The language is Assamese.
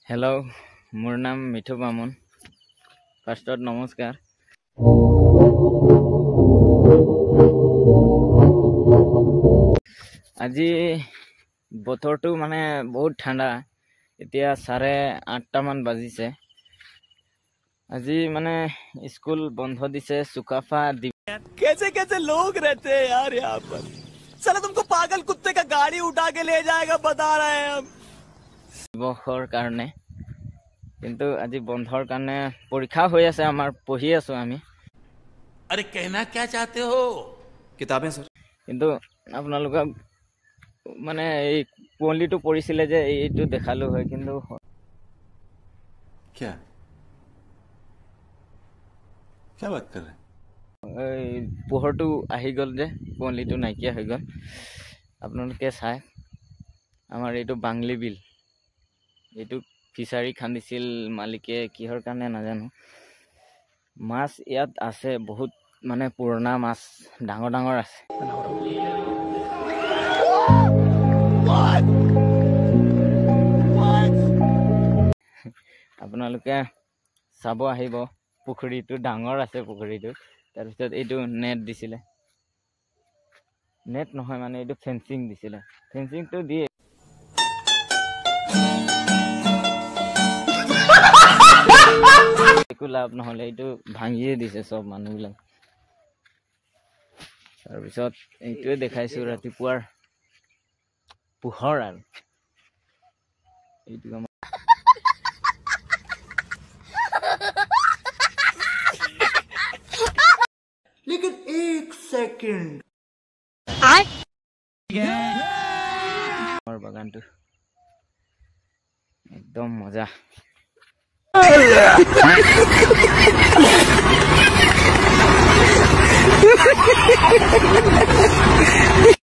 हेलो मोर नाम मिठू बामुन फार्स्टत नमस्कार আজি বতৰটো মানে বহুত ঠাণ্ডা এতিয়া 8:30 মান বাজিছে আজি মানে স্কুল বন্ধ দিছে सुकाफा कैसे कैसे लोग रहते हैं यार यहाँ पर साला तुमको पागल कुत्ते का गाड़ी उठा के ले जाएगा बता रहे हैं हम दिवसर कारणे किंतु আজি বন্ধৰ কাৰণে পৰীক্ষা হৈ আছে আমাৰ পঢ়ি আছো আমি अरे कहना क्या चाहते हो किताबें सर किंतु আপোনালোক মানে এই কোৱালিটি পঢ়িছিলে যে এইটো দেখালো হয় কিন্তু क्या क्या बात कर रहे এই পোহৰটো আহি গল যে কোৱালিটি নাইকিয়া হৈ গল আপোনালোকে চাই আমাৰ এইটো বাংলি বিল এইটো ফিচাৰী খান্দিছিল মালিকে কিহৰ কাৰণে নাজানো মাছ ইয়াত আছে বহুত মানে পুৰণা মাছ ডাঙৰ ডাঙৰ আছে আপোনালোকে চাব আহিব পুখুৰীটো ডাঙৰ আছে পুখুৰীটো তাৰ পিছত এইটো নেট দিছিলে নেট নহয় মানে এইটো ফেন্সিং দিছিলে ফেন্সিংটো দিয়ে একো লাভ নহলে এইটো ভাঙিয়ে দিছে সব মানুহবিলাক তাৰ পিছত এইটোৱে দেখাইছো ৰাতিপুৱাৰ পোহৰ আৰু এইটো लेकिन एक सेकंड আমাৰ বাগানটো একদম মজা